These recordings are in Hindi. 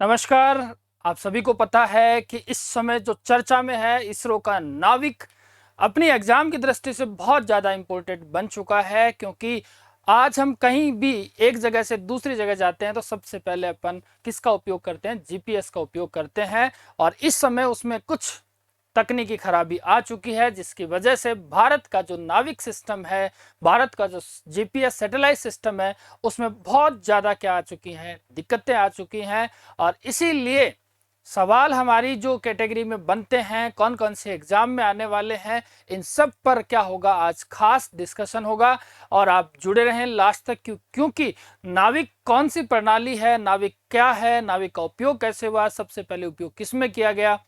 नमस्कार। आप सभी को पता है कि इस समय जो चर्चा में है इसरो का नाविक अपनी एग्जाम की दृष्टि से बहुत ज़्यादा इम्पोर्टेंट बन चुका है, क्योंकि आज हम कहीं भी एक जगह से दूसरी जगह जाते हैं तो सबसे पहले अपन किसका उपयोग करते हैं? जीपीएस का उपयोग करते हैं। और इस समय उसमें कुछ तकनीकी खराबी आ चुकी है, जिसकी वजह से भारत का जो नाविक सिस्टम है, भारत का जो जीपीएस सैटेलाइट सिस्टम है, उसमें बहुत ज़्यादा क्या आ चुकी हैं? दिक्कतें आ चुकी हैं। और इसीलिए सवाल हमारी जो कैटेगरी में बनते हैं, कौन कौन से एग्जाम में आने वाले हैं, इन सब पर क्या होगा, आज खास डिस्कशन होगा। और आप जुड़े रहें लास्ट तक, क्योंकि नाविक कौन सी प्रणाली है, नाविक क्या है, नाविक का उपयोग कैसे हुआ, सबसे पहले उपयोग किसमें किया गया,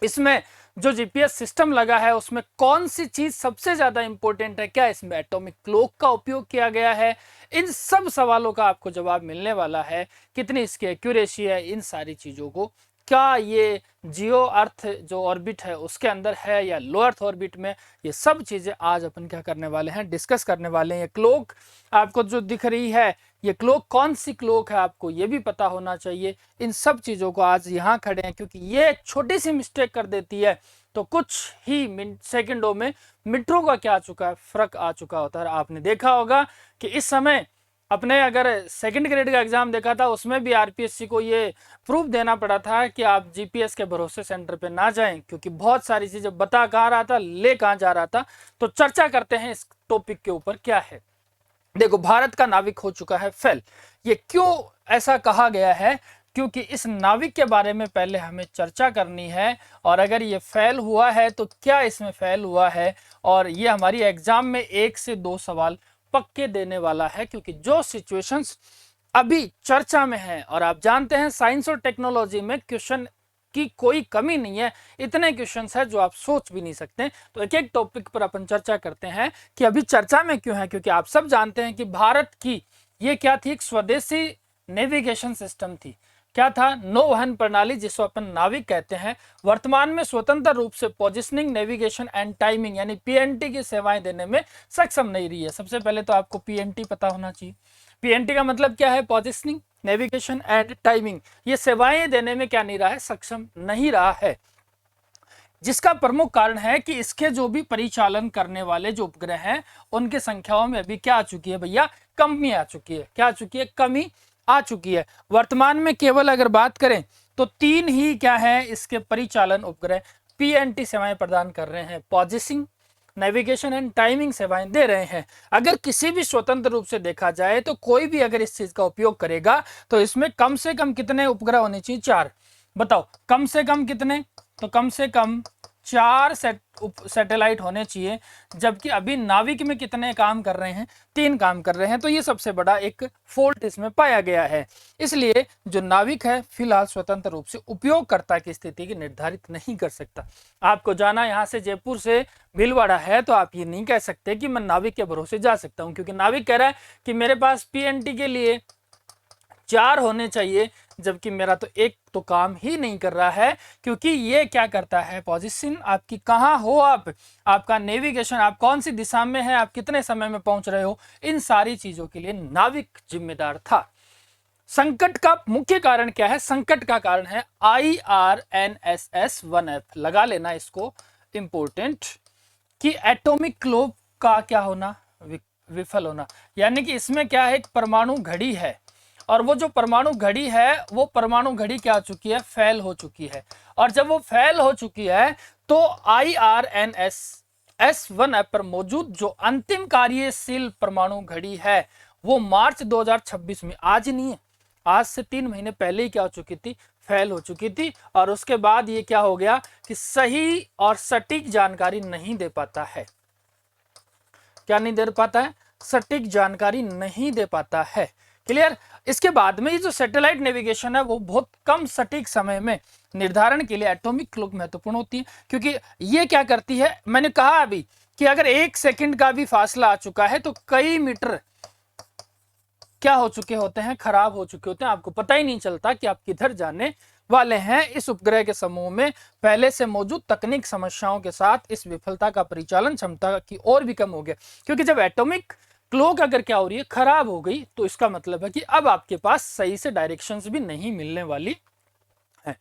इसमें जो जीपीएस सिस्टम लगा है उसमें कौन सी चीज सबसे ज्यादा इंपॉर्टेंट है, क्या इसमें एटॉमिक क्लॉक का उपयोग किया गया है, इन सब सवालों का आपको जवाब मिलने वाला है। कितनी इसकी एक्यूरेसी है, इन सारी चीजों को, क्या ये जियो अर्थ जो ऑर्बिट है उसके अंदर है या लो अर्थ ऑर्बिट में, ये सब चीजें आज अपन क्या करने वाले हैं, डिस्कस करने वाले हैं। क्लॉक आपको जो दिख रही है, ये क्लॉक कौन सी क्लॉक है आपको ये भी पता होना चाहिए। इन सब चीजों को आज यहाँ खड़े हैं, क्योंकि ये छोटी सी मिस्टेक कर देती है तो कुछ ही सेकंडों में मीटरों का क्या आ चुका है, फर्क आ चुका होता है। आपने देखा होगा कि इस समय अपने अगर सेकंड ग्रेड का एग्जाम देखा था, उसमें भी आरपीएससी को ये प्रूफ देना पड़ा था कि आप जीपीएस के भरोसे सेंटर पे ना जाएं, क्योंकि बहुत सारी चीजें बता कहाँ रहा था, ले कहाँ जा रहा था। तो चर्चा करते हैं इस टॉपिक के ऊपर क्या है। देखो, भारत का नाविक हो चुका है फेल। ये क्यों ऐसा कहा गया है? क्योंकि इस नाविक के बारे में पहले हमें चर्चा करनी है, और अगर ये फेल हुआ है तो क्या इसमें फेल हुआ है, और ये हमारी एग्जाम में 1 से 2 सवाल पक्के देने वाला है। क्योंकि जो सिचुएशंस अभी चर्चा में है, और आप जानते हैं साइंस और टेक्नोलॉजी में क्वेश्चन की कोई कमी नहीं है, इतने क्वेश्चंस है जो आप सोच भी नहीं सकते। तो एक एक टॉपिक पर अपन चर्चा करते हैं कि अभी चर्चा में क्यों है। क्योंकि आप सब जानते हैं कि भारत की ये क्या थी, एक स्वदेशी नेविगेशन सिस्टम थी। क्या था? नौवहन प्रणाली, जिसको अपन नाविक कहते हैं। वर्तमान में स्वतंत्र रूप से पोजिशनिंग, नेविगेशन एंड टाइमिंग यानी पीएनटी की सेवाएं देने में सक्षम नहीं रही है। सबसे पहले तो आपको पीएनटी पता होना चाहिए। पीएनटी का मतलब क्या है? Positioning, navigation and timing. ये सेवाएं देने में क्या नहीं रहा है, सक्षम नहीं रहा है। जिसका प्रमुख कारण है कि इसके जो भी परिचालन करने वाले जो उपग्रह हैं, उनकी संख्याओं में अभी क्या आ चुकी है भैया, कमी आ चुकी है। क्या आ चुकी है? कमी आ चुकी है। वर्तमान में केवल अगर बात करें तो 3 ही क्या है इसके परिचालन उपग्रह पीएनटी सेवाएं प्रदान कर रहे हैं, पोजिशनिंग, नेविगेशन एंड टाइमिंग सेवाएं दे रहे हैं। अगर किसी भी स्वतंत्र रूप से देखा जाए तो कोई भी अगर इस चीज का उपयोग करेगा तो इसमें कम से कम कितने उपग्रह होने चाहिए? 4। बताओ कम से कम कितने? तो कम से कम 4 सैटेलाइट होने चाहिए। जबकि अभी नाविक में कितने काम कर रहे हैं? 3 काम कर रहे हैं। तो ये सबसे बड़ा एक फॉल्ट इसमें पाया गया है। इसलिए जो नाविक है फिलहाल स्वतंत्र रूप से उपयोगकर्ता की स्थिति की निर्धारित नहीं कर सकता। आपको जाना यहाँ से जयपुर से भीलवाड़ा है, तो आप ये नहीं कह सकते कि मैं नाविक के भरोसे जा सकता हूँ, क्योंकि नाविक कह रहा है कि मेरे पास पीएनटी के लिए 4 होने चाहिए, जबकि मेरा तो एक तो काम ही नहीं कर रहा है। क्योंकि ये क्या करता है, पोजीशन आपकी कहाँ हो, आपका नेविगेशन, आप कौन सी दिशा में है, आप कितने समय में पहुंच रहे हो, इन सारी चीजों के लिए नाविक जिम्मेदार था। संकट का मुख्य कारण क्या है? संकट का कारण है IRNSS-1F। लगा लेना इसको, इंपोर्टेंट, कि एटॉमिक क्लॉक का क्या होना, विफल होना। यानी कि इसमें क्या है, एक परमाणु घड़ी है, और वो जो परमाणु घड़ी है, वो परमाणु घड़ी क्या हो चुकी है, फेल हो चुकी है। और जब वो फेल हो चुकी है तो IRNSS-1F पर मौजूद जो अंतिम कार्यशील परमाणु घड़ी है, वो मार्च 2026 में, आज नहीं है, आज से 3 महीने पहले ही क्या हो चुकी थी, फेल हो चुकी थी। और उसके बाद ये क्या हो गया कि सही और सटीक जानकारी नहीं दे पाता है। क्या नहीं दे पाता है? सटीक जानकारी नहीं दे पाता है। क्लियर? इसके बाद में ये जो सैटेलाइट नेविगेशन है वो बहुत कम सटीक समय में निर्धारण के लिए एटॉमिक क्लॉक महत्वपूर्ण होती है। क्योंकि ये क्या करती है, मैंने कहा अभी कि अगर 1 सेकंड का भी फासला आ चुका है तो कई मीटर क्या हो चुके होते हैं, खराब हो चुके होते हैं। आपको पता ही नहीं चलता कि आप किधर जाने वाले हैं। इस उपग्रह के समूह में पहले से मौजूद तकनीक समस्याओं के साथ इस विफलता का परिचालन क्षमता की और भी कम हो गया। क्योंकि जब एटॉमिक क्लॉक अगर क्या हो रही है, खराब हो गई, तो इसका मतलब है कि अब आपके पास सही से डायरेक्शंस भी नहीं मिलने वाली है।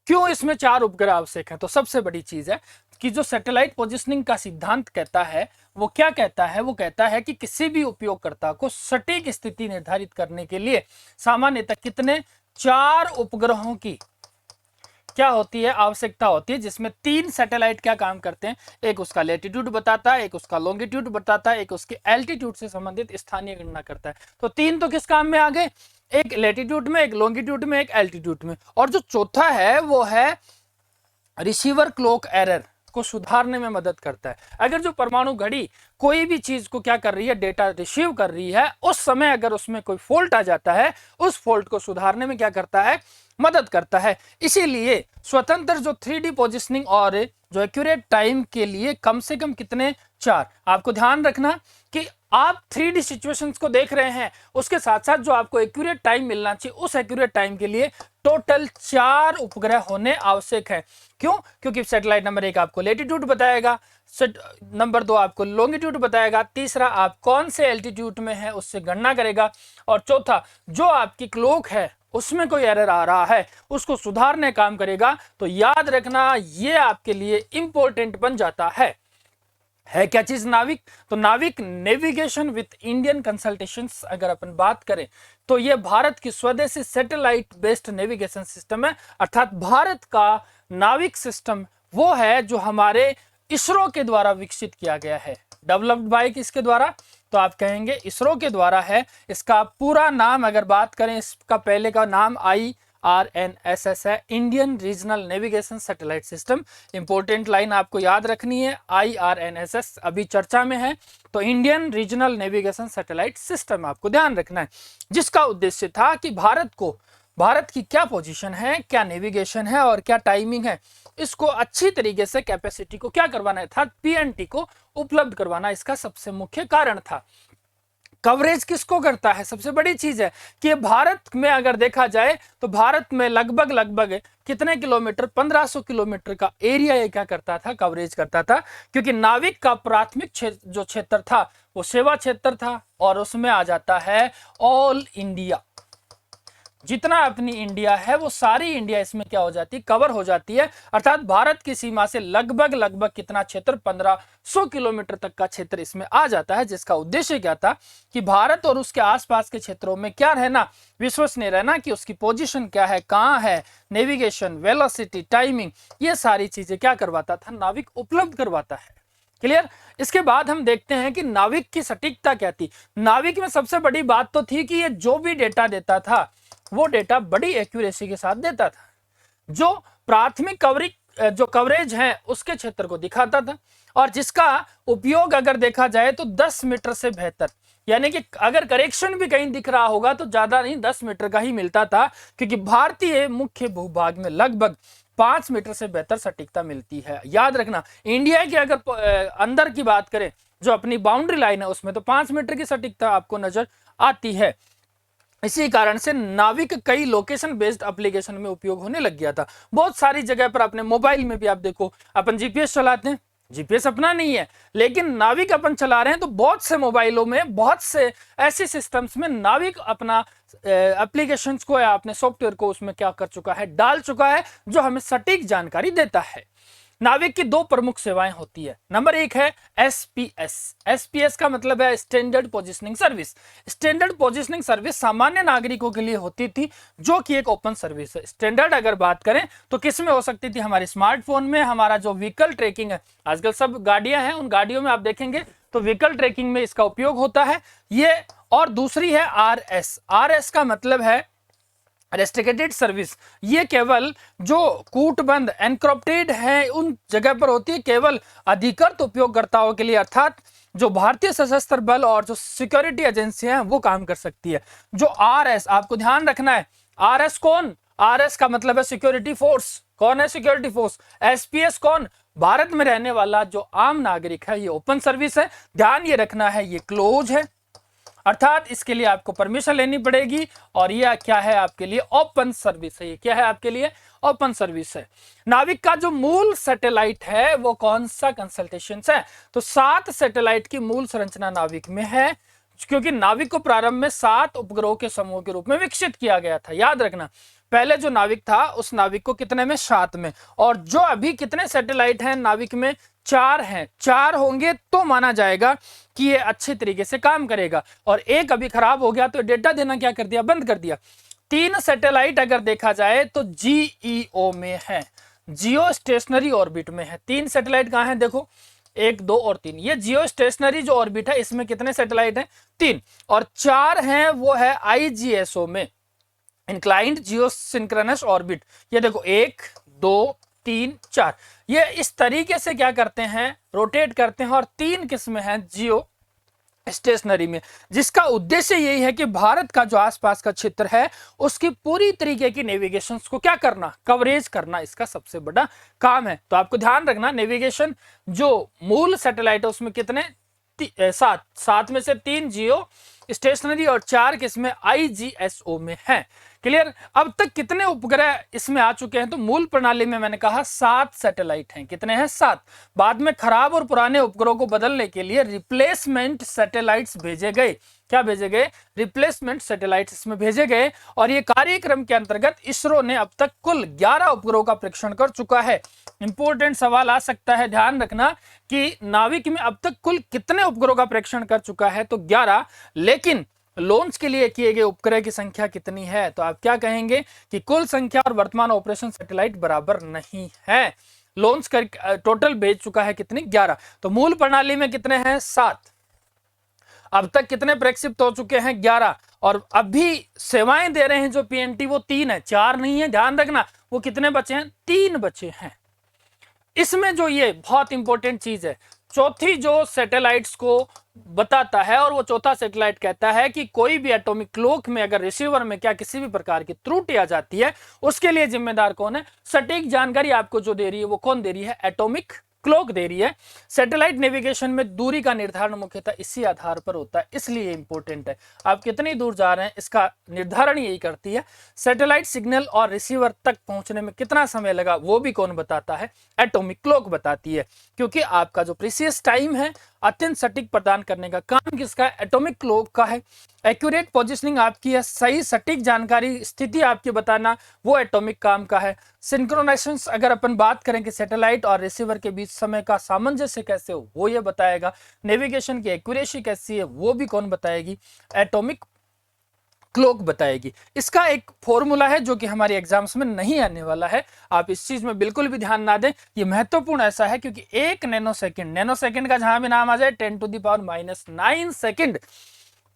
क्यों इसमें 4 उपग्रह आवश्यक है? तो सबसे बड़ी चीज है कि जो सैटेलाइट पोजिशनिंग का सिद्धांत कहता है वो क्या कहता है? वो कहता है कि किसी भी उपयोगकर्ता को सटीक स्थिति निर्धारित करने के लिए सामान्यतः कितने 4 उपग्रहों की क्या होती है, आवश्यकता होती है, जिसमें 3 सैटेलाइट क्या काम करते हैं, एक उसका लेटीट्यूड बताता है, एक उसका लॉन्गिट्यूड बताता है, एक उसके एल्टीट्यूड से संबंधित स्थानीय गणना करता है। तो 3 तो किस काम में आ गए, एक लेटीट्यूड में, एक लॉन्गिट्यूड में, एक एल्टीट्यूड में। और जो चौथा है वो है रिसीवर क्लॉक एरर को सुधारने में मदद करता है। अगर जो परमाणु घड़ी कोई भी चीज को क्या कर रही है, डेटा रिसीव कर रही है, उस समय अगर उसमें कोई फॉल्ट आ जाता है, उस फॉल्ट को सुधारने में क्या करता है, मदद करता है। इसीलिए स्वतंत्र जो 3D पोजिशनिंग और जो एक्यूरेट टाइम के लिए कम से कम कितने 4। आपको ध्यान रखना कि आप 3D सिचुएशंस को देख रहे हैं, उसके साथ साथ जो आपको एक्यूरेट टाइम मिलना चाहिए, उस एक्यूरेट टाइम के लिए टोटल 4 उपग्रह होने आवश्यक है। क्यों? क्योंकि सैटेलाइट नंबर 1 आपको लेटीट्यूड बताएगा, नंबर 2 आपको लॉन्गिट्यूड बताएगा, तीसरा आप कौन से एल्टीट्यूड में है उससे गणना करेगा, और चौथा जो आपकी क्लॉक है उसमें कोई एरर आ रहा है उसको सुधारने काम करेगा। तो याद रखना ये आपके लिए इंपॉर्टेंट बन जाता है क्या चीज, नाविक। तो नाविक नेविगेशन विथ इंडियन कंसल्टेशंस अगर अपन बात करें तो ये भारत की स्वदेशी सैटेलाइट बेस्ड नेविगेशन सिस्टम है। अर्थात भारत का नाविक सिस्टम वो है जो हमारे इसरो के द्वारा विकसित किया गया है। डेवलप्ड बाय किसके द्वारा? तो आप कहेंगे इसरो के द्वारा है। इसका पूरा नाम अगर बात करें, इसका पहले का नाम IRNSS है, Indian regional navigation satellite system. Important line आपको याद रखनी है, IRNSS अभी चर्चा में है, तो Indian regional navigation satellite system आपको ध्यान रखना है, जिसका उद्देश्य था कि भारत की क्या पोजीशन है, क्या नेविगेशन है और क्या टाइमिंग है, इसको अच्छी तरीके से कैपेसिटी को क्या करवाना था, PNT को उपलब्ध करवाना इसका सबसे मुख्य कारण था। कवरेज किसको करता है? सबसे बड़ी चीज है कि भारत में अगर देखा जाए तो भारत में लगभग कितने किलोमीटर, 1500 किलोमीटर का एरिया ये क्या करता था, कवरेज करता था। क्योंकि नाविक का प्राथमिक जो क्षेत्र था वो सेवा क्षेत्र था, और उसमें आ जाता है ऑल इंडिया। जितना अपनी इंडिया है वो सारी इंडिया इसमें क्या हो जाती है, कवर हो जाती है। अर्थात भारत की सीमा से लगभग कितना क्षेत्र, 1500 किलोमीटर तक का क्षेत्र इसमें आ जाता है, जिसका उद्देश्य क्या था कि भारत और उसके आसपास के क्षेत्रों में क्या रहना, विश्वसनीय रहना कि उसकी पोजीशन क्या है, कहां है, नेविगेशन, वेलोसिटी, टाइमिंग, ये सारी चीजें क्या करवाता था, नाविक उपलब्ध करवाता है। क्लियर? इसके बाद हम देखते हैं कि नाविक की सटीकता क्या थी। नाविक में सबसे बड़ी बात तो थी कि ये जो भी डेटा देता था वो डेटा बड़ी एक्यूरेसी के साथ देता था, जो प्राथमिक कवरेज है उसके क्षेत्र को दिखाता था, और जिसका उपयोग अगर देखा जाए तो 10 मीटर से बेहतर, यानी कि अगर करेक्शन भी कहीं दिख रहा होगा तो ज्यादा नहीं, 10 मीटर का ही मिलता था। क्योंकि भारतीय मुख्य भूभाग में लगभग 5 मीटर से बेहतर सटीकता मिलती है। याद रखना, इंडिया की अगर अंदर की बात करें, जो अपनी बाउंड्री लाइन है उसमें तो 5 मीटर की सटीकता आपको नजर आती है। इसी कारण से नाविक कई लोकेशन बेस्ड एप्लीकेशन में उपयोग होने लग गया था। बहुत सारी जगह पर अपने मोबाइल में भी आप देखो, अपन जीपीएस चलाते हैं, जीपीएस अपना नहीं है लेकिन नाविक अपन चला रहे हैं, तो बहुत से मोबाइलों में, बहुत से ऐसे सिस्टम्स में नाविक अपना एप्लीकेशंस को या अपने सॉफ्टवेयर को उसमें क्या कर चुका है, डाल चुका है, जो हमें सटीक जानकारी देता है। नाविक की 2 प्रमुख सेवाएं होती है। नंबर 1 है SPS। SPS का मतलब है standard positioning service. Standard positioning service सामान्य नागरिकों के लिए होती थी, जो कि एक ओपन सर्विस है। स्टैंडर्ड अगर बात करें तो किस में हो सकती थी, हमारे स्मार्टफोन में, हमारा जो व्हीकल ट्रैकिंग है, आजकल सब गाड़ियां हैं, उन गाड़ियों में आप देखेंगे तो व्हीकल ट्रैकिंग में इसका उपयोग होता है ये। और दूसरी है RS का मतलब है रेस्ट्रिक्टेड सर्विस। ये केवल जो कूटबंद एनक्रिप्टेड है उन जगह पर होती है, केवल अधिकृत उपयोगकर्ताओं के लिए, अर्थात जो भारतीय सशस्त्र बल और जो सिक्योरिटी एजेंसियां हैं वो काम कर सकती है। जो RS आपको ध्यान रखना है, RS कौन, RS का मतलब है सिक्योरिटी फोर्स। कौन है सिक्योरिटी फोर्स? SPS कौन? भारत में रहने वाला जो आम नागरिक है। ये ओपन सर्विस है, ध्यान ये रखना है, ये क्लोज है, अर्थात इसके लिए आपको परमिशन लेनी पड़ेगी, और यह क्या है आपके लिए, ओपन सर्विस है। ये क्या है आपके लिए, ओपन सर्विस है। नाविक का जो मूल सैटेलाइट है वो कौन सा कंसल्टेशन है? तो 7 सैटेलाइट की मूल संरचना नाविक में है, क्योंकि नाविक को प्रारंभ में 7 उपग्रहों के समूह के रूप में विकसित किया गया था। याद रखना, पहले जो नाविक था उस नाविक को कितने में, 7 में। और जो अभी कितने सैटेलाइट हैं नाविक में, 4 हैं। 4 होंगे तो माना जाएगा कि ये अच्छे तरीके से काम करेगा, और एक अभी खराब हो गया तो डेटा देना क्या कर दिया, बंद कर दिया। 3 सैटेलाइट अगर देखा जाए तो जीईओ में है, जियो स्टेशनरी ऑर्बिट में है। 3 सैटेलाइट कहां है, देखो 1, 2 और 3। ये जियो स्टेशनरी जो ऑर्बिट है इसमें कितने सैटेलाइट हैं, 3। और 4 हैं वो है आईजीएसओ में, इंक्लाइंड जियो सिंक्रोनस ऑर्बिट। ये देखो 1, 2, 3, 4। ये इस तरीके से क्या करते हैं, रोटेट करते हैं। और 3 किस्में हैं जियो स्टेशनरी में, जिसका उद्देश्य यही है कि भारत का जो आसपास का क्षेत्र है उसकी पूरी तरीके की नेविगेशन को क्या करना, कवरेज करना, इसका सबसे बड़ा काम है। तो आपको ध्यान रखना, नेविगेशन जो मूल सैटेलाइट है उसमें कितने, 7 में से 3 जियो स्टेशनरी और 4 किस्में आईजीएसओ में है। क्लियर। अब तक कितने उपग्रह इसमें आ चुके हैं, तो मूल प्रणाली में मैंने कहा 7 सैटेलाइट हैं। कितने हैं, 7। बाद में खराब और पुराने उपग्रहों को बदलने के लिए रिप्लेसमेंट सैटेलाइट्स भेजे गए। क्या भेजे गए, रिप्लेसमेंट सैटेलाइट्स इसमें भेजे गए। और ये कार्यक्रम के अंतर्गत इसरो ने अब तक कुल 11 उपग्रहों का परीक्षण कर चुका है। इंपॉर्टेंट सवाल आ सकता है, ध्यान रखना कि नाविक में अब तक कुल कितने उपग्रहों का परीक्षण कर चुका है, तो 11। लेकिन लॉन्च के लिए किए गए उपग्रह की संख्या कितनी है, तो आप क्या कहेंगे कि कुल संख्या और वर्तमान ऑपरेशन सैटेलाइट बराबर नहीं है। लॉन्च कर टोटल भेज चुका है कितनी, 11। तो मूल प्रणाली में कितने हैं, 7। अब तक कितने प्रक्षेपित हो चुके हैं, 11। और अभी सेवाएं दे रहे हैं जो पीएनटी वो 3 है, 4 नहीं है। ध्यान रखना, वो कितने बचे हैं, 3 बचे हैं। इसमें जो ये बहुत इंपॉर्टेंट चीज है, चौथी जो सैटेलाइट्स को बताता है, और वो चौथा सैटेलाइट कहता है कि कोई भी एटॉमिक क्लॉक में अगर रिसीवर में क्या किसी भी प्रकार की त्रुटि आ जाती है, उसके लिए जिम्मेदार कौन है, सटीक जानकारी आपको जो दे रही है वो कौन दे रही है, एटॉमिक क्लॉक दे रही है। सैटेलाइट नेविगेशन में दूरी का निर्धारण मुख्यतः इसी आधार पर होता है, इसलिए इंपॉर्टेंट है। आप कितनी दूर जा रहे हैं इसका निर्धारण यही करती है। सैटेलाइट सिग्नल और रिसीवर तक पहुंचने में कितना समय लगा वो भी कौन बताता है, एटॉमिक क्लॉक बताती है। क्योंकि आपका जो प्रीसियस टाइम है अत्यंत सटीक प्रदान करने का काम किसका है, एटॉमिक क्लॉक का है। एक्यूरेट पोजीशनिंग आपकी है, सही सटीक जानकारी स्थिति आपकी बताना, वो एटॉमिक काम का है। सिंक्रोनाइजेशन अगर अपन बात करें कि सैटेलाइट और रिसीवर के बीच समय का सामंजस्य कैसे हो, वो ये बताएगा। नेविगेशन की एक्यूरेसी कैसी है वो भी कौन बताएगी, एटॉमिक क्लॉक बताएगी। इसका एक फॉर्मूला है जो कि हमारे एग्जाम्स में नहीं आने वाला है, आप इस चीज में बिल्कुल भी ध्यान ना दें। ये महत्वपूर्ण ऐसा है क्योंकि 1 नैनोसेकंड का जहां भी नाम आ जाए 10⁻⁹ सेकंड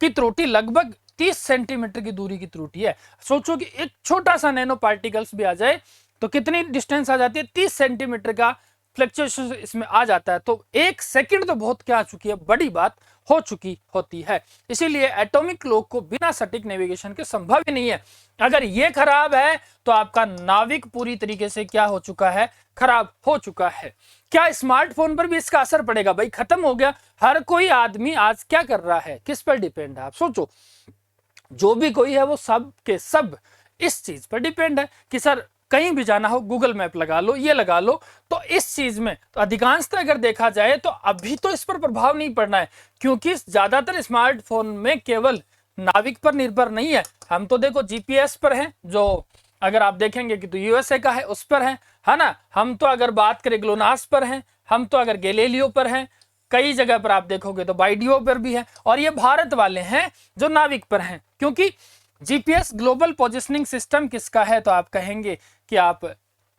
की त्रुटि लगभग 30 सेंटीमीटर की दूरी की त्रुटि है। सोचो कि एक छोटा सा नैनो पार्टिकल्स भी आ जाए तो कितनी डिस्टेंस आ जाती है, 30 सेंटीमीटर का फ्लक्चुएशन इसमें आ जाता है। तो 1 सेकंड तो बहुत क्या आ चुकी है, बड़ी बात हो चुकी होती है। इसीलिए एटॉमिक क्लॉक को बिना सटीक नेविगेशन के संभव ही नहीं है। अगर ये खराब है तो आपका नाविक पूरी तरीके से क्या हो चुका है, खराब हो चुका है। क्या स्मार्टफोन पर भी इसका असर पड़ेगा, भाई खत्म हो गया। हर कोई आदमी आज क्या कर रहा है, किस पर डिपेंड है, आप सोचो। जो भी कोई है वो सब के सब इस चीज पर डिपेंड है कि सर कहीं भी जाना हो गूगल मैप लगा लो, ये लगा लो। तो इस चीज में तो अधिकांशतः अगर देखा जाए तो अभी तो इस पर प्रभाव नहीं पड़ना है, क्योंकि ज्यादातर स्मार्टफोन में केवल नाविक पर निर्भर नहीं है। हम तो देखो जीपीएस पर हैं, जो अगर आप देखेंगे कि तो यूएसए का है उस पर है ना। हम तो अगर बात करें ग्लोनास पर हैं, हम तो अगर गैलीलियो पर हैं, कई जगह पर आप देखोगे तो बाइडियो पर भी है। और ये भारत वाले हैं जो नाविक पर हैं, क्योंकि जीपीएस ग्लोबल पोजिशनिंग सिस्टम किसका है, तो आप कहेंगे कि आप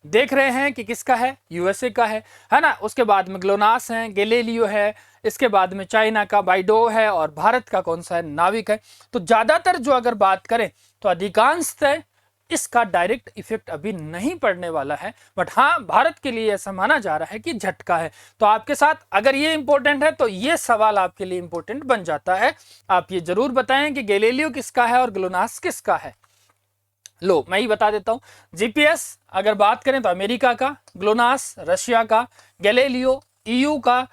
देख रहे हैं कि किसका है, यूएसए का है ना। उसके बाद में ग्लोनास है, गैलीलियो है, इसके बाद में चाइना का बाइडो है, और भारत का कौन सा है, नाविक है। तो ज्यादातर जो अगर बात करें तो अधिकांशतः इसका डायरेक्ट इफेक्ट अभी नहीं पड़ने वाला है, बट हाँ भारत के लिए ऐसा माना जा रहा है कि झटका है। तो आपके साथ अगर ये इंपॉर्टेंट है तो ये सवाल आपके लिए इंपॉर्टेंट बन जाता है। आप ये जरूर बताएं कि गैलीलियो किसका है और ग्लोनास किसका है। लो मैं ही बता देता हूं, जीपीएस अगर बात करें तो अमेरिका का, ग्लोनास रशिया का, गैलीलियो ईयू का,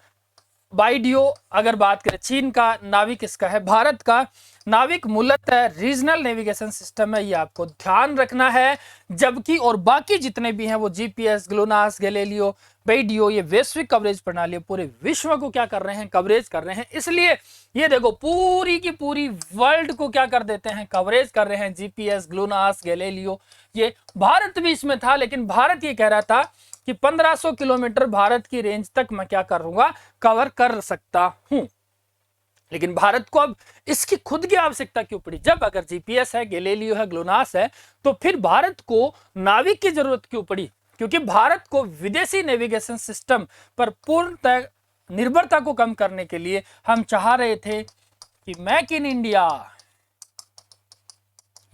बाइडियो अगर बात करें, चीन का नाविक किसका है? भारत का नाविक मूलतः रीजनल नेविगेशन सिस्टम है, ये आपको ध्यान रखना है। जबकि और बाकी जितने भी हैं वो जीपीएस, ग्लोनास, गैलीलियो, बाइडियो, ये वैश्विक कवरेज प्रणाली पूरे विश्व को क्या कर रहे हैं? कवरेज कर रहे हैं। इसलिए ये देखो पूरी की पूरी वर्ल्ड को क्या कर देते हैं? कवरेज कर रहे हैं। जीपीएस, ग्लोनास, गैलीलियो, ये भारत भी इसमें था, लेकिन भारत ये कह रहा था कि 1500 किलोमीटर भारत की रेंज तक मैं क्या करूंगा? कवर कर सकता हूं। लेकिन भारत को अब इसकी खुद की आवश्यकता क्यों पड़ी? जब अगर जीपीएस है, गैलीलियो है, ग्लोनास है, तो फिर भारत को नाविक की जरूरत क्यों पड़ी? क्योंकि भारत को विदेशी नेविगेशन सिस्टम पर पूर्णतः निर्भरता को कम करने के लिए हम चाह रहे थे कि मेक इन इंडिया,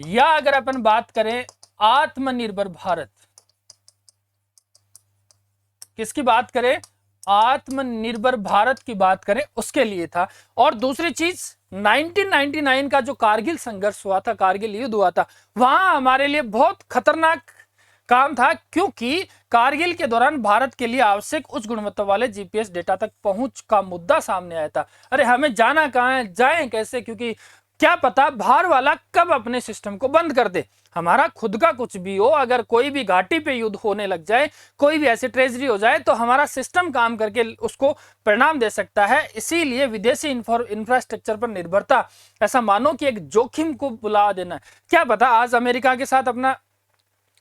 या अगर अपन बात करें आत्मनिर्भर भारत, किसकी बात करें? आत्मनिर्भर भारत की बात करें, उसके लिए था। और दूसरी चीज 1999 का जो कारगिल संघर्ष हुआ था, कारगिल युद्ध हुआ था, वहां हमारे लिए बहुत खतरनाक काम था, क्योंकि कारगिल के दौरान भारत के लिए आवश्यक उच्च गुणवत्ता वाले जीपीएस डेटा तक पहुंच का मुद्दा सामने आया था। अरे हमें जाना कहां है, जाएं कैसे? क्योंकि क्या पता बाहर वाला कब अपने सिस्टम को बंद कर दे। हमारा खुद का कुछ भी हो, अगर कोई भी घाटी पे युद्ध होने लग जाए, कोई भी ऐसी ट्रेजडी हो जाए, तो हमारा सिस्टम काम करके उसको परिणाम दे सकता है। इसीलिए विदेशी इंफ्रास्ट्रक्चर पर निर्भरता, ऐसा मानो कि एक जोखिम को बुला देना। क्या पता आज अमेरिका के साथ अपना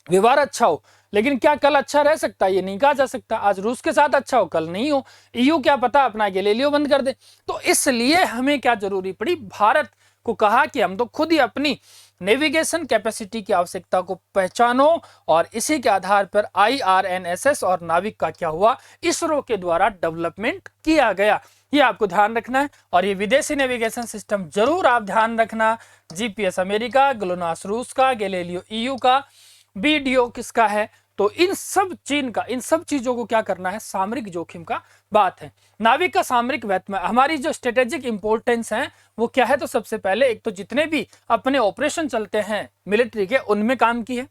व्यवहार अच्छा हो, लेकिन क्या कल अच्छा रह सकता है? ये नहीं कहा जा सकता। आज रूस के साथ अच्छा हो, कल नहीं हो। ईयू क्या पता अपना गैलीलियो बंद कर दे। तो इसलिए हमें क्या जरूरी पड़ी? भारत को कहा कि हम तो खुद ही अपनी नेविगेशन कैपेसिटी की आवश्यकता को पहचानो, और इसी के आधार पर IRNSS और नाविक का क्या हुआ? इसरो के द्वारा डेवलपमेंट किया गया। ये आपको ध्यान रखना है। और ये विदेशी नेविगेशन सिस्टम जरूर आप ध्यान रखना। जीपीएस अमेरिका, ग्लोनास रूस का, गैलीलियो ईयू का, बीडीओ किसका है? तो इन सब चीन का, इन सब चीजों को क्या करना है? सामरिक जोखिम का बात है। नाविक का सामरिक महत्व, हमारी जो स्ट्रेटेजिक इंपोर्टेंस है वो क्या है? तो सबसे पहले एक तो जितने भी अपने ऑपरेशन चलते हैं मिलिट्री के, उनमें काम की है।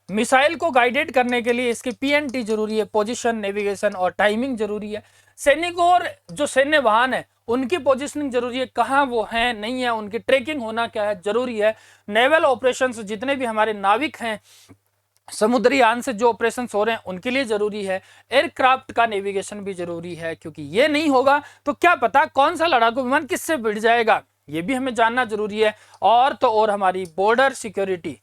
मिसाइल को गाइडेड करने के लिए इसकी पीएनटी जरूरी है, पोजीशन, नेविगेशन और टाइमिंग जरूरी है। सैनिकों और जो सैन्य वाहन है उनकी पोजीशनिंग जरूरी है, कहाँ वो हैं नहीं है, उनकी ट्रैकिंग होना क्या है? जरूरी है। नेवल ऑपरेशंस, जितने भी हमारे नाविक हैं समुद्री यान से जो ऑपरेशंस हो रहे हैं उनके लिए जरूरी है। एयरक्राफ्ट का नेविगेशन भी जरूरी है, क्योंकि ये नहीं होगा तो क्या पता कौन सा लड़ाकू विमान किससे भिड़ जाएगा, ये भी हमें जानना जरूरी है। और तो और हमारी बॉर्डर सिक्योरिटी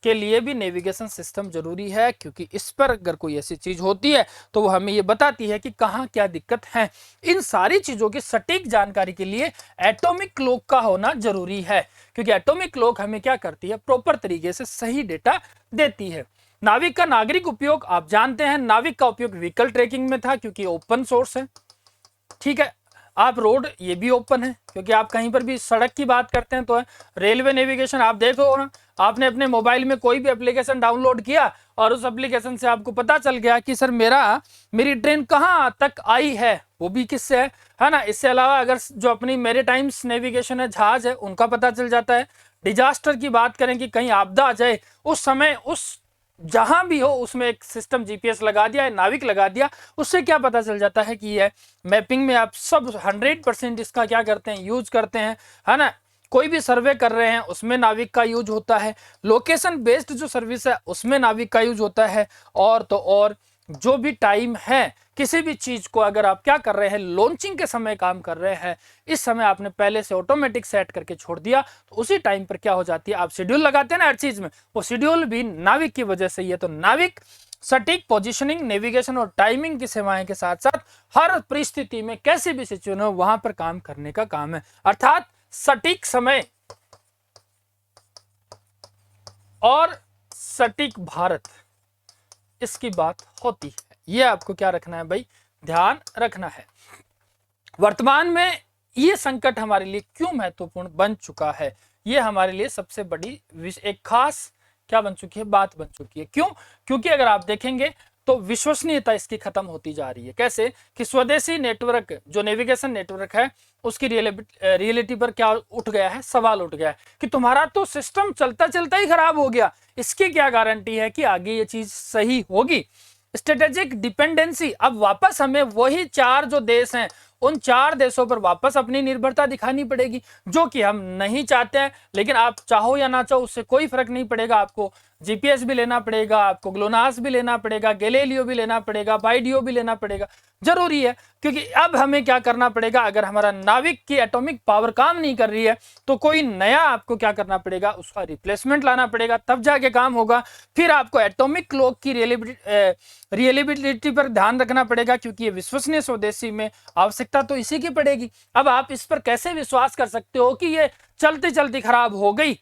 के लिए भी नेविगेशन सिस्टम जरूरी है, क्योंकि इस पर अगर कोई ऐसी चीज होती है तो वो हमें ये बताती है कि कहाँ क्या दिक्कत है। इन सारी चीजों की सटीक जानकारी के लिए एटॉमिक क्लॉक का होना जरूरी है, क्योंकि एटॉमिक क्लॉक हमें क्या करती है? प्रॉपर तरीके से सही डेटा देती है। नाविक का नागरिक उपयोग आप जानते हैं, नाविक का उपयोग व्हीकल ट्रैकिंग में था, क्योंकि ओपन सोर्स है। ठीक है, आप रोड, ये भी ओपन है, क्योंकि आप कहीं पर भी सड़क की बात करते हैं तो है। रेलवे नेविगेशन आप देखो ना, आपने अपने मोबाइल में कोई भी एप्लीकेशन डाउनलोड किया और उस एप्लीकेशन से आपको पता चल गया कि सर मेरी ट्रेन कहाँ तक आई है, वो भी किससे है ना। इससे अलावा अगर जो अपनी मैरीटाइम्स नेविगेशन है, जहाज है, उनका पता चल जाता है। डिजास्टर की बात करें कि कहीं आपदा आ जाए, उस समय उस जहां भी हो उसमें एक सिस्टम जीपीएस लगा दिया है, नाविक लगा दिया, उससे क्या पता चल जाता है कि ये मैपिंग में आप सब 100% इसका क्या करते हैं? यूज करते हैं, है ना। कोई भी सर्वे कर रहे हैं उसमें नाविक का यूज होता है। लोकेशन बेस्ड जो सर्विस है उसमें नाविक का यूज होता है। और तो और जो भी टाइम है, किसी भी चीज को अगर आप क्या कर रहे हैं, लॉन्चिंग के समय काम कर रहे हैं, इस समय आपने पहले से ऑटोमेटिक सेट करके छोड़ दिया, तो उसी टाइम पर क्या हो जाती है? आप शेड्यूल लगाते हैं ना हर चीज में, वो शेड्यूल भी नाविक की वजह से ही है। तो नाविक सटीक पोजीशनिंग, नेविगेशन और टाइमिंग की सेवाएं के साथ साथ हर परिस्थिति में कैसे भी सिचुएशन हो वहां पर काम करने का काम है। अर्थात सटीक समय और सटीक भारत, इसकी बात होती है। ये आपको क्या रखना है भाई? ध्यान रखना है। वर्तमान में ये संकट हमारे लिए क्यों महत्वपूर्ण बन चुका है? ये हमारे लिए सबसे बड़ी एक खास क्या बन चुकी है? बात बन चुकी है। क्यों? क्योंकि अगर आप देखेंगे तो विश्वसनीयता इसकी खत्म होती जा रही है। कैसे? कि स्वदेशी नेटवर्क, जो नेविगेशन नेटवर्क है, उसकी रियलिटी पर क्या उठ गया है? सवाल उठ गया है कि तुम्हारा तो सिस्टम चलता चलता ही खराब हो गया, इसकी क्या गारंटी है कि आगे ये चीज सही होगी? स्ट्रेटेजिक डिपेंडेंसी, अब वापस हमें वही चार जो देश हैं उन 4 देशों पर वापस अपनी निर्भरता दिखानी पड़ेगी, जो कि हम नहीं चाहते हैं। लेकिन आप चाहो या ना चाहो उससे कोई फर्क नहीं पड़ेगा, आपको जीपीएस भी लेना पड़ेगा, आपको ग्लोनास भी लेना पड़ेगा, गैलीलियो भी लेना पड़ेगा, बाइडियो भी लेना पड़ेगा, जरूरी है। क्योंकि अब हमें क्या करना पड़ेगा, अगर हमारा नाविक की एटॉमिक पावर काम नहीं कर रही है तो कोई नया आपको क्या करना पड़ेगा, उसका रिप्लेसमेंट लाना पड़ेगा, तब जाके काम होगा। फिर आपको एटॉमिक क्लॉक की रिलेबिलिटी पर ध्यान रखना पड़ेगा, क्योंकि ये विश्वसनीय स्वदेशी में आवश्यकता तो इसी की पड़ेगी। अब आप इस पर कैसे विश्वास कर सकते हो कि ये चलते चलते खराब हो गई,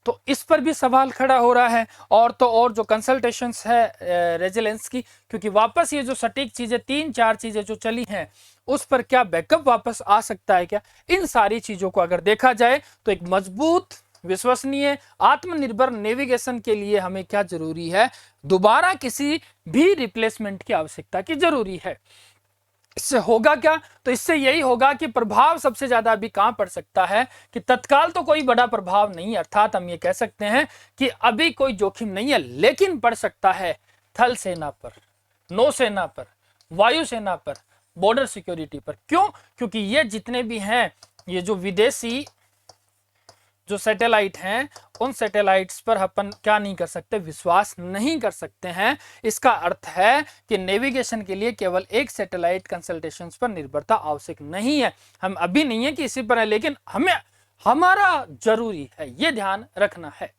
तो इस पर भी सवाल खड़ा हो रहा है। और तो और जो कंसल्टेशंस है रेजिलेंस की, क्योंकि वापस ये जो सटीक चीजें 3-4 चीजें जो चली हैं उस पर क्या बैकअप वापस आ सकता है क्या, इन सारी चीजों को अगर देखा जाए तो एक मजबूत, विश्वसनीय, आत्मनिर्भर नेविगेशन के लिए हमें क्या जरूरी है, दोबारा किसी भी रिप्लेसमेंट की आवश्यकता की जरूरी है। इससे होगा क्या, तो इससे यही होगा कि प्रभाव सबसे ज्यादा अभी कहां पड़ सकता है कि तत्काल तो कोई बड़ा प्रभाव नहीं, अर्थात हम ये कह सकते हैं कि अभी कोई जोखिम नहीं है, लेकिन पड़ सकता है थल सेना पर, नौसेना पर, वायुसेना पर, बॉर्डर सिक्योरिटी पर। क्यों? क्योंकि ये जितने भी हैं, ये जो विदेशी जो सैटेलाइट हैं, उन सैटेलाइट्स पर अपन क्या नहीं कर सकते, विश्वास नहीं कर सकते हैं। इसका अर्थ है कि नेविगेशन के लिए केवल एक सैटेलाइट कंसल्टेशंस पर निर्भरता आवश्यक नहीं है। हम अभी नहीं है कि इसी पर है, लेकिन हमें हमारा जरूरी है, ये ध्यान रखना है।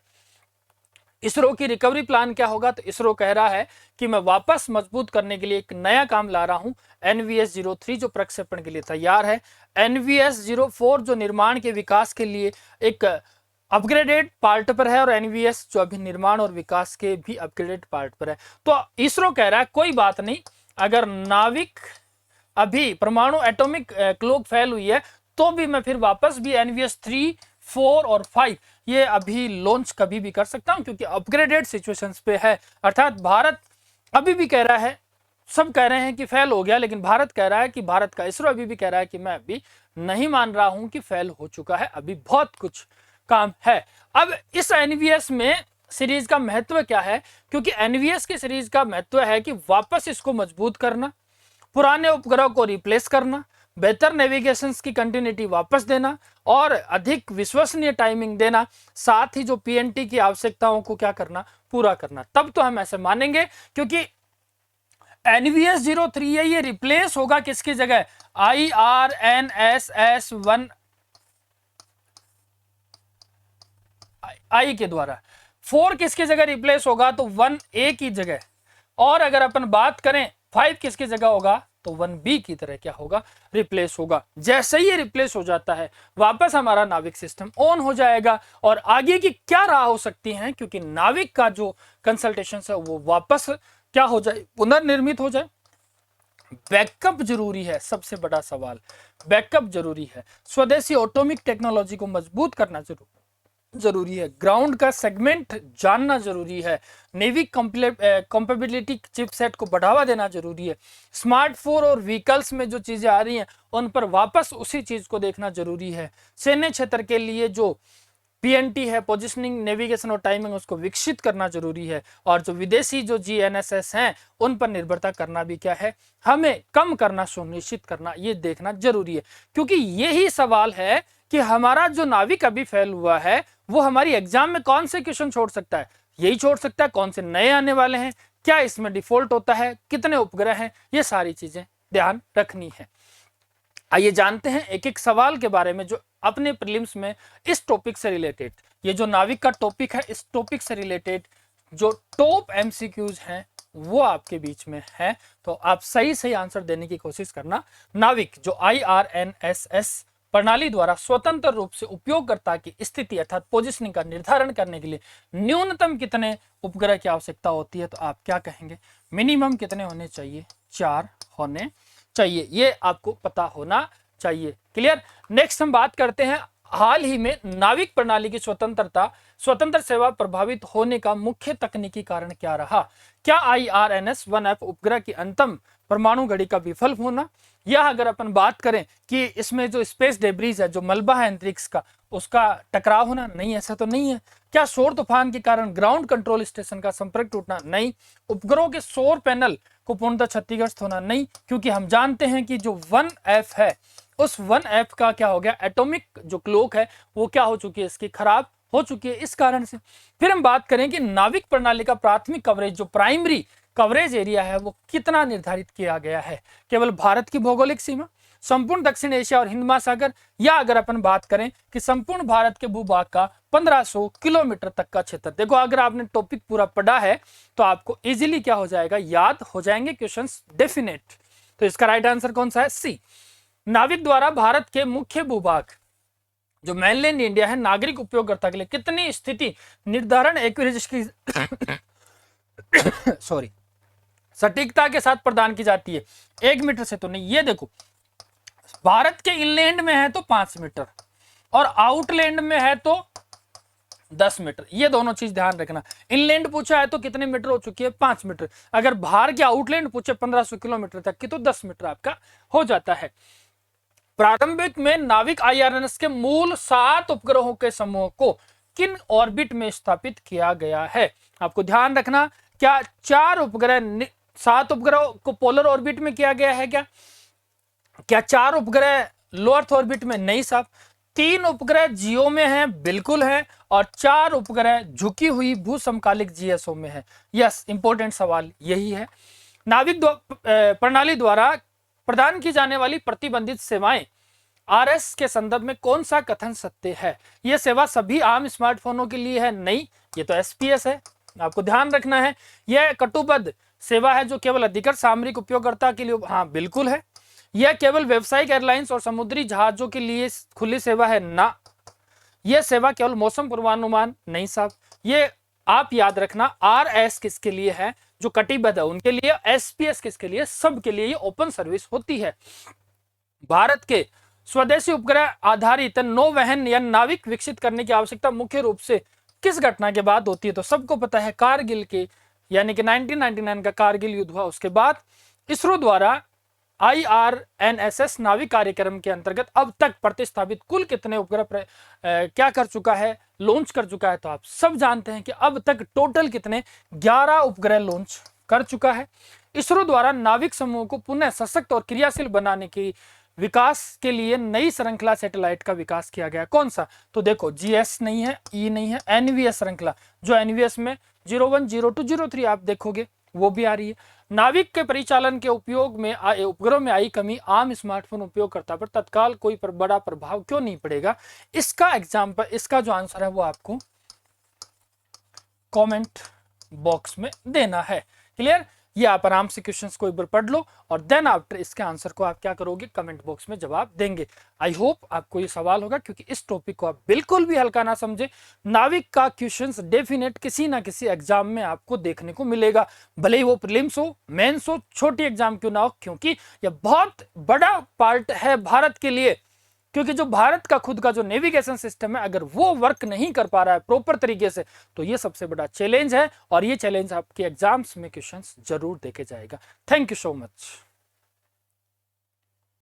इसरो की रिकवरी प्लान क्या होगा, तो इसरो कह रहा है कि मैं वापस मजबूत करने के लिए एक नया काम ला रहा हूं। NVS-03 जो प्रक्षेपण के लिए तैयार है, NVS-04 जो निर्माण के विकास के लिए एक अपग्रेडेड पार्ट पर है, और NVS जो अभी निर्माण और विकास के भी अपग्रेडेड पार्ट पर है। तो इसरो कह रहा है कोई बात नहीं, अगर नाविक अभी परमाणु एटॉमिक क्लॉक फेल हुई है तो भी मैं फिर वापस भी NVS-3, 4 और 5 ये अभी लॉन्च कभी भी कर सकता हूं, क्योंकि अपग्रेडेड सिचुएशंस पे है। अर्थात भारत अभी भी कह रहा है, सब कह रहे हैं कि फेल हो गया, लेकिन भारत कह रहा है कि भारत का इसरो अभी भी कह रहा है कि मैं अभी नहीं मान रहा हूं कि फेल हो चुका है, अभी बहुत कुछ काम है। अब इस NVS में सीरीज का महत्व क्या है, क्योंकि NVS की सीरीज का महत्व है कि वापस इसको मजबूत करना, पुराने उपग्रह को रिप्लेस करना, बेहतर नेविगेशन की कंटिन्यूटी वापस देना और अधिक विश्वसनीय टाइमिंग देना, साथ ही जो PNT की आवश्यकताओं को क्या करना, पूरा करना। तब तो हम ऐसे मानेंगे, क्योंकि NVS-03 है, ये रिप्लेस होगा किसकी जगह, IRNSS-1 आई के द्वारा। 4 किसकी जगह रिप्लेस होगा, तो 1A की जगह। और अगर अपन बात करें 5 किसकी जगह होगा, तो 1B की तरह क्या होगा, रिप्लेस होगा। जैसे ही रिप्लेस हो जाता है वापस हमारा नाविक सिस्टम ऑन हो जाएगा। और आगे की क्या राह हो सकती है, क्योंकि नाविक का जो कंसल्टेशन है वो वापस क्या हो जाए, पुनर्निर्मित हो जाए। बैकअप जरूरी है, सबसे बड़ा सवाल बैकअप जरूरी है। स्वदेशी ऑटोमिक टेक्नोलॉजी को मजबूत करना जरूरी है, ग्राउंड का सेगमेंट जानना जरूरी है, नेवी कंपेबिलिटी चिपसेट को बढ़ावा देना जरूरी है, स्मार्टफोन और व्हीकल्स में जो चीजें आ रही हैं उन पर वापस उसी चीज को देखना जरूरी है। सैन्य क्षेत्र के लिए जो PNT है, पोजिशनिंग, नेविगेशन और टाइमिंग, उसको विकसित करना जरूरी है। और जो विदेशी जो GNSS हैं उन पर निर्भरता करना भी क्या है, हमें कम करना, सुनिश्चित करना, ये देखना जरूरी है। क्योंकि यही सवाल है कि हमारा जो नाविक अभी फेल हुआ है वो हमारी एग्जाम में कौन से क्वेश्चन छोड़ सकता है, यही छोड़ सकता है, कौन से नए आने वाले हैं, क्या इसमें डिफॉल्ट होता है, कितने उपग्रह हैं, ये सारी चीजें ध्यान रखनी है। आइए जानते हैं एक एक सवाल के बारे में जो अपने प्रीलिम्स में इस टॉपिक से रिलेटेड, ये जो नाविक का टॉपिक है, इस टॉपिक से रिलेटेड जो टॉप MCQs हैं वो आपके बीच में है। तो आप सही सही आंसर देने की कोशिश करना। नाविक जो IRNSS प्रणाली द्वारा स्वतंत्र रूप से उपयोगकर्ता की स्थिति अर्थात पोजिशनिंग का निर्धारण करने के लिए न्यूनतम कितने उपग्रह की आवश्यकता होती है, तो आप क्या कहेंगे, मिनिमम कितने होने चाहिए, 4 होने चाहिए, ये आपको पता होना चाहिए। क्लियर। नेक्स्ट हम बात करते हैं हाल ही में नाविक प्रणाली की स्वतंत्र सेवा प्रभावित होने का मुख्य तकनीकी कारण क्या रहा। क्या IRNS-1F उपग्रह की अंतम परमाणु घड़ी का विफल होना, या अगर अपन बात करें कि इसमें जो स्पेस डेब्रीज है, जो मलबा है अंतरिक्ष का, उसका टकराव होना? नहीं, ऐसा तो नहीं है। क्या शोर तूफान के कारण ग्राउंड कंट्रोल स्टेशन का संपर्क टूटना? नहीं। उपग्रहों के सौर पैनल को पूर्णतः क्षतिग्रस्त होना? नहीं, क्योंकि हम जानते हैं कि जो 1F है, उस 1F का क्या हो गया, एटॉमिक जो क्लॉक है वो क्या हो चुकी है, इसकी खराब हो चुकी है, इस कारण से। फिर हम बात करें कि नाविक प्रणाली का प्राथमिक कवरेज, जो प्राइमरी कवरेज एरिया है, वो कितना निर्धारित किया गया है? केवल भारत की भौगोलिक सीमा, संपूर्ण दक्षिण एशिया और हिंद महासागर, या अगर अपन बात करें कि संपूर्ण भारत के भूभाग का 1500 किलोमीटर तक का क्षेत्र। देखो, अगर आपने टॉपिक पूरा पढ़ा है तो आपको इजीली क्या हो जाएगा, याद हो जाएंगे क्वेश्चंस डेफिनेट। तो इसका राइट आंसर कौन सा है? सी। नाविक द्वारा भारत के मुख्य भूभाग, जो मेनलैंड इंडिया है, नागरिक उपयोगकर्ता के लिए कितनी स्थिति निर्धारण एक्यूरेसी की सॉरी सटीकता के साथ प्रदान की जाती है? 1 मीटर से तो नहीं। ये देखो, भारत के इनलैंड में है तो 5 मीटर और आउटलैंड में है तो 10 मीटर। ये दोनों चीज ध्यान रखना। इनलैंड पूछा है तो कितने मीटर हो चुकी है? 5 मीटर। अगर बाहर के आउटलैंड पूछे 1500 किलोमीटर तक की, तो 10 मीटर आपका हो जाता है। प्रारंभिक में नाविक IRNS के मूल 7 उपग्रहों के समूह को किन ऑर्बिट में स्थापित किया गया है? आपको ध्यान रखना, क्या 4 उपग्रह, 7 उपग्रहों को पोलर ऑर्बिट में किया गया है? क्या 4 उपग्रह लो अर्थ ऑर्बिट में? नहीं साहब। 3 उपग्रह जियो में हैं, बिल्कुल है, और 4 उपग्रह झुकी हुई भू समकालिक GSO में है। यस, इंपॉर्टेंट सवाल यही है। नाविक प्रणाली द्वारा प्रदान की जाने वाली प्रतिबंधित सेवाएं RS के संदर्भ में कौन सा कथन सत्य है? यह सेवा सभी आम स्मार्टफोनों के लिए है? नहीं, ये तो SPS है, आपको ध्यान रखना है। यह कटुबद्ध सेवा है जो केवल अधिकृत सामरिक उपयोगकर्ता के लिए? हाँ, बिल्कुल है। यह केवल व्यावसायिक एयरलाइंस और समुद्री जहाजों के लिए खुली सेवा है? ना। यह सेवा केवल मौसम पूर्वानुमान? नहीं साहब। ये आप याद रखना, RS किसके लिए है? जो कटिबद्ध है उनके लिए। SPS किसके लिए? सबके लिए ये ओपन सर्विस होती है। भारत के स्वदेशी उपग्रह आधारित नौवहन या नाविक विकसित करने की आवश्यकता मुख्य रूप से किस घटना के बाद होती है? तो सबको पता है, कारगिल के, यानी कि 1999 का कारगिल युद्ध हुआ, उसके बाद। इसरो द्वारा IRNSS नाविक कार्यक्रम के अंतर्गत अब तक प्रतिस्थापित कुल कितने उपग्रह क्या कर चुका है, लॉन्च कर चुका है? तो आप सब जानते हैं कि अब तक टोटल कितने, 11 उपग्रह लॉन्च कर चुका है। इसरो द्वारा नाविक समूह को पुनः सशक्त और क्रियाशील बनाने की विकास के लिए नई श्रृंखला सैटेलाइट का विकास किया गया। कौन सा? तो देखो, GS नहीं है, E नहीं है, NVS श्रृंखला, जो NVS में 01, 02, 03 आप देखोगे वो भी आ रही है। नाविक के परिचालन के उपयोग में उपग्रहों में आई कमी आम स्मार्टफोन उपयोगकर्ता पर तत्काल कोई बड़ा प्रभाव क्यों नहीं पड़ेगा? इसका एग्जाम्पल, इसका जो आंसर है वो आपको कमेंट बॉक्स में देना है। क्लियर? ये आप आराम से क्वेश्चंस को एक बार पढ़ लो और देन आफ्टर इसके आंसर को आप क्या करोगे, कमेंट बॉक्स में जवाब देंगे। आई होप आपको ये सवाल होगा, क्योंकि इस टॉपिक को आप बिल्कुल भी हल्का ना समझे। नाविक का क्वेश्चंस डेफिनेट किसी ना किसी एग्जाम में आपको देखने को मिलेगा, भले ही वो प्रीलिम्स हो, मेंस हो, छोटी एग्जाम क्यों ना हो, क्योंकि यह बहुत बड़ा पार्ट है भारत के लिए। क्योंकि जो भारत का खुद का जो नेविगेशन सिस्टम है, अगर वो वर्क नहीं कर पा रहा है प्रॉपर तरीके से, तो ये सबसे बड़ा चैलेंज है, और ये चैलेंज आपके एग्जाम्स में क्वेश्चंस जरूर देके जाएगा। Thank you so much.